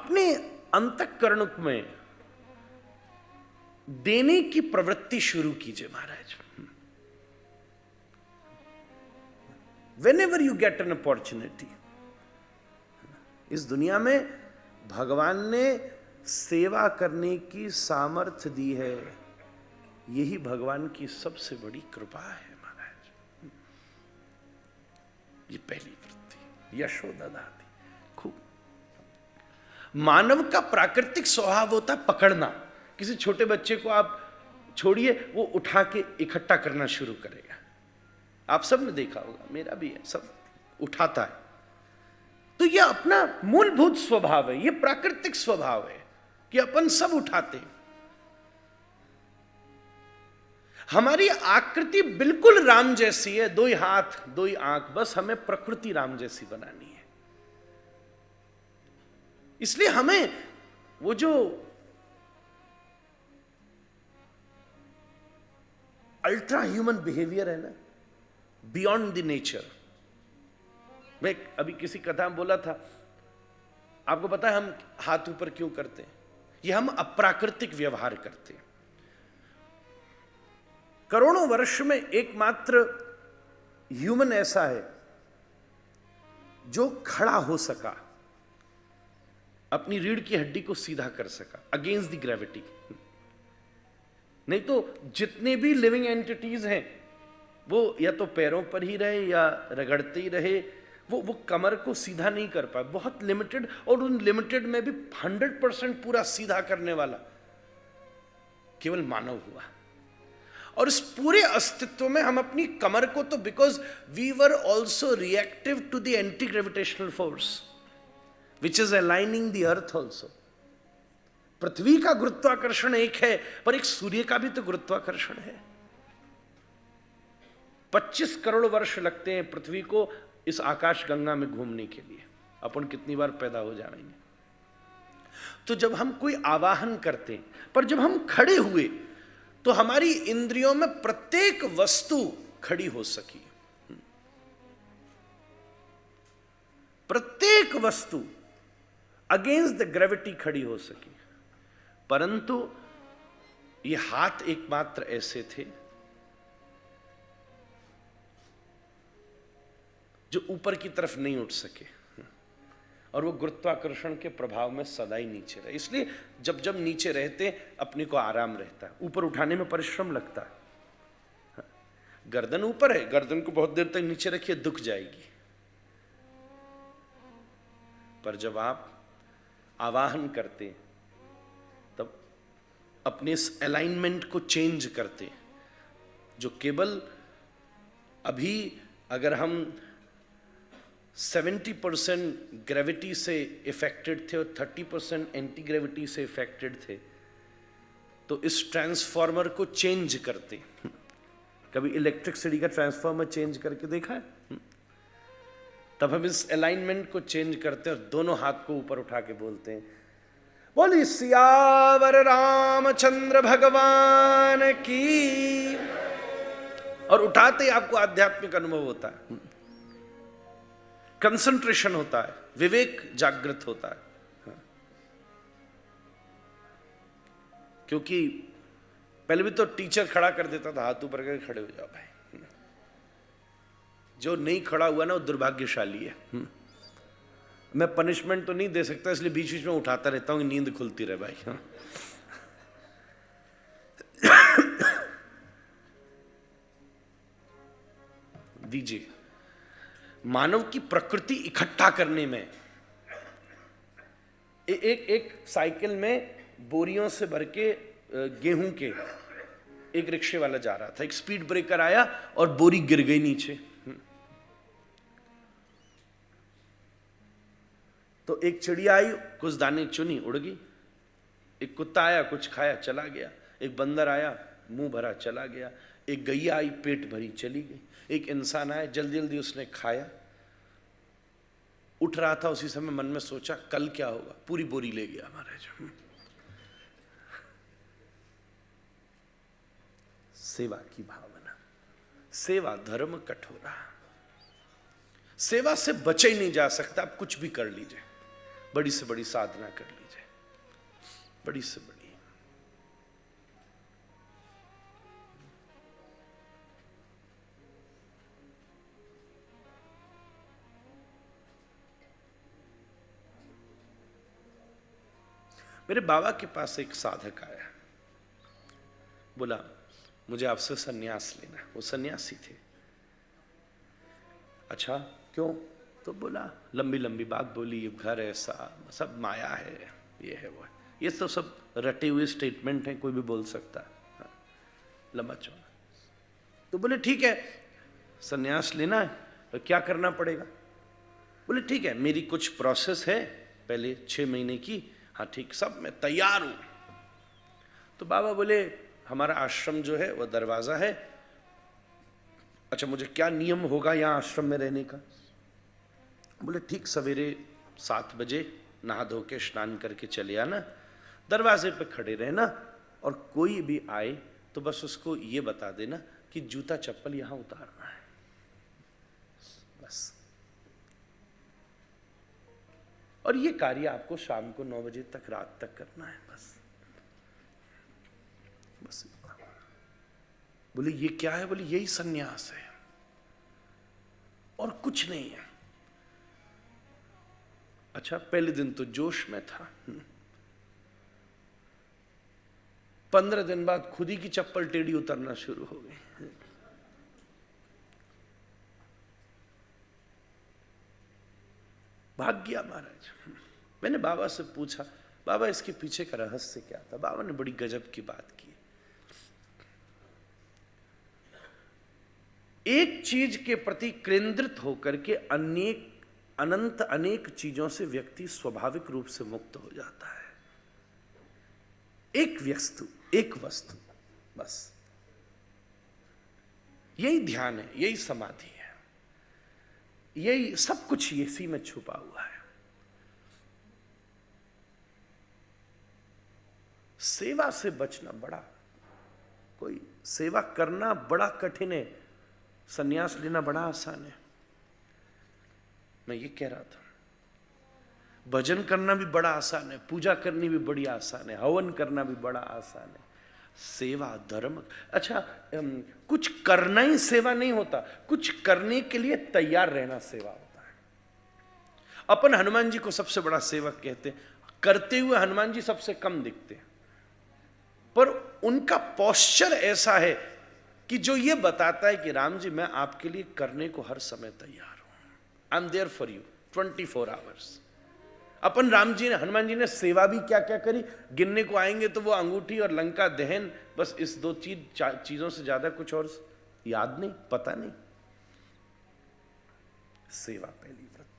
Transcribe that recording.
अपने अंतःकरण में देने की प्रवृत्ति शुरू कीजिए महाराज। Whenever you get an opportunity, इस दुनिया में भगवान ने सेवा करने की सामर्थ्य दी है, यही भगवान की सबसे बड़ी कृपा है महाराज। ये पहली वृत्ति यशोदा दादी। खूब मानव का प्राकृतिक स्वभाव होता है पकड़ना। किसी छोटे बच्चे को आप छोड़िए, वो उठा के इकट्ठा करना शुरू करेगा। आप सब ने देखा होगा, मेरा भी है, सब उठाता है। तो यह अपना मूलभूत स्वभाव है, यह प्राकृतिक स्वभाव है कि अपन सब उठाते हैं। हमारी आकृति बिल्कुल राम जैसी है, दो ही हाथ दो ही आंख, बस हमें प्रकृति राम जैसी बनानी है। इसलिए हमें वो जो अल्ट्रा ह्यूमन बिहेवियर है ना, बियॉन्ड द नेचर। मैं अभी किसी कथा में बोला था, आपको पता है हम हाथ ऊपर क्यों करते हैं? ये हम अप्राकृतिक व्यवहार करते हैं। करोड़ों वर्ष में एकमात्र ह्यूमन ऐसा है जो खड़ा हो सका, अपनी रीढ़ की हड्डी को सीधा कर सका अगेंस्ट द ग्रेविटी। नहीं तो जितने भी लिविंग एंटिटीज हैं वो या तो पैरों पर ही रहे या रगड़ते ही रहे, वो कमर को सीधा नहीं कर पाए, बहुत लिमिटेड। और उन लिमिटेड में भी 100% पूरा सीधा करने वाला केवल मानव हुआ। और इस पूरे अस्तित्व में हम अपनी कमर को, तो because we were also reactive to the anti gravitational force which is aligning the earth also. पृथ्वी का गुरुत्वाकर्षण एक है, पर एक सूर्य का भी तो गुरुत्वाकर्षण है। 25 करोड़ वर्ष लगते हैं पृथ्वी को इस आकाश गंगा में घूमने के लिए। अपन कितनी बार पैदा हो जाएंगे। तो जब हम कोई आवाहन करते हैं, पर जब हम खड़े हुए तो हमारी इंद्रियों में प्रत्येक वस्तु खड़ी हो सकी। प्रत्येक वस्तु अगेंस्ट द ग्रेविटी खड़ी हो सकी। परंतु ये हाथ एकमात्र ऐसे थे जो ऊपर की तरफ नहीं उठ सके, और वो गुरुत्वाकर्षण के प्रभाव में सदा ही नीचे रहे। इसलिए जब जब नीचे रहते अपने को आराम रहता है, ऊपर उठाने में परिश्रम लगता है। गर्दन ऊपर है, गर्दन को बहुत देर तक नीचे रखिए, दुख जाएगी। पर जब आप आवाहन करते तब अपने इस अलाइनमेंट को चेंज करते, जो केवल अभी अगर हम 70% ग्रेविटी से इफेक्टेड थे और 30% एंटी ग्रेविटी से इफेक्टेड थे, तो इस ट्रांसफॉर्मर को चेंज करते। कभी इलेक्ट्रिसिटी का ट्रांसफॉर्मर चेंज करके देखा है? तब हम इस अलाइनमेंट को चेंज करते हैं और दोनों हाथ को ऊपर उठा के बोलते हैं, बोली सियावर रामचंद्र भगवान की। और उठाते ही आपको आध्यात्मिक अनुभव होता है, कंसंट्रेशन होता है, विवेक जागृत होता है। क्योंकि पहले भी तो टीचर खड़ा कर देता था, हाथ ऊपर करके खड़े हो जाओ भाई। जो नहीं खड़ा हुआ ना वो दुर्भाग्यशाली है। मैं पनिशमेंट तो नहीं दे सकता, इसलिए बीच बीच में उठाता रहता हूं, नींद खुलती रहे भाई। दीजिए। मानव की प्रकृति इकट्ठा करने में एक साइकिल में बोरियों से भर के गेहूं के एक रिक्शे वाला जा रहा था, एक स्पीड ब्रेकर आया और बोरी गिर गई नीचे। तो एक चिड़िया आई, कुछ दाने चुनी, उड़ गई। एक कुत्ता आया, कुछ खाया, चला गया। एक बंदर आया, मुंह भरा, चला गया। एक गैया आई, पेट भरी, चली गई। एक इंसान आया, जल्दी जल्दी उसने खाया, उठ रहा था, उसी समय मन में सोचा कल क्या होगा, पूरी बोरी ले गया महाराज। सेवा की भावना, सेवा धर्म कठोरा। सेवा से बचे ही नहीं जा सकता, आप कुछ भी कर लीजिए। बड़ी से बड़ी साधना कर लीजिए, बड़ी से बड़ी। मेरे बाबा के पास एक साधक आया, बोला मुझे आपसे सन्यास लेना। वो सन्यासी थे। अच्छा क्यों? तो बोला, लंबी लंबी बात बोली, घर ऐसा सब माया है, ये है वो है। ये तो सब रटे हुए स्टेटमेंट हैं, कोई भी बोल सकता है, हाँ, लंबा चौड़ा। तो बोले ठीक है, सन्यास लेना है तो क्या करना पड़ेगा? बोले ठीक है, मेरी कुछ प्रोसेस है पहले 6 महीने की, हाँ ठीक, सब मैं तैयार हूं। तो बाबा बोले हमारा आश्रम जो है वो दरवाजा है। अच्छा मुझे क्या नियम होगा यहाँ आश्रम में रहने का? बोले ठीक, सवेरे 7 बजे नहा धो के स्नान करके चले आना, दरवाजे पे खड़े रहना, और कोई भी आए तो बस उसको ये बता देना कि जूता चप्पल यहाँ उतारना है, बस। और ये कार्य आपको शाम को 9 बजे तक, रात तक करना है, बस बस। बोले ये क्या है? बोले यही सन्यास है और कुछ नहीं है। अच्छा पहले दिन तो जोश में था, 15 दिन बाद खुद ही की चप्पल टेढ़ी उतरना शुरू हो गई। भाग गया महाराज। मैंने बाबा से पूछा, बाबा इसके पीछे का रहस्य क्या था? बाबा ने बड़ी गजब की बात की। एक चीज के प्रति केंद्रित होकर के अनंत अनेक चीजों से व्यक्ति स्वाभाविक रूप से मुक्त हो जाता है। एक वस्तु, बस यही ध्यान है, यही समाधि है, यही सब कुछ इसी में छुपा हुआ है। सेवा से बचना बड़ा, कोई सेवा करना बड़ा कठिन है, सन्यास लेना बड़ा आसान है। मैं ये कह रहा था, भजन करना भी बड़ा आसान है, पूजा करनी भी बड़ी आसान है, हवन करना भी बड़ा आसान है। सेवा धर्म, अच्छा कुछ करना ही सेवा नहीं होता, कुछ करने के लिए तैयार रहना सेवा होता है। अपन हनुमान जी को सबसे बड़ा सेवक कहते हैं, करते हुए हनुमान जी सबसे कम दिखते हैं, पर उनका पोस्चर ऐसा है कि जो ये बताता है कि राम जी मैं आपके लिए करने को हर समय तैयार हूं, I am there for you 24 hours. अपन राम जी ने, हनुमान जी ने सेवा भी क्या क्या करी, गिनने को आएंगे तो वो अंगूठी और लंका दहन, बस इस 2 चीजों से ज्यादा कुछ और याद नहीं, पता नहीं। सेवा पहली व्रत।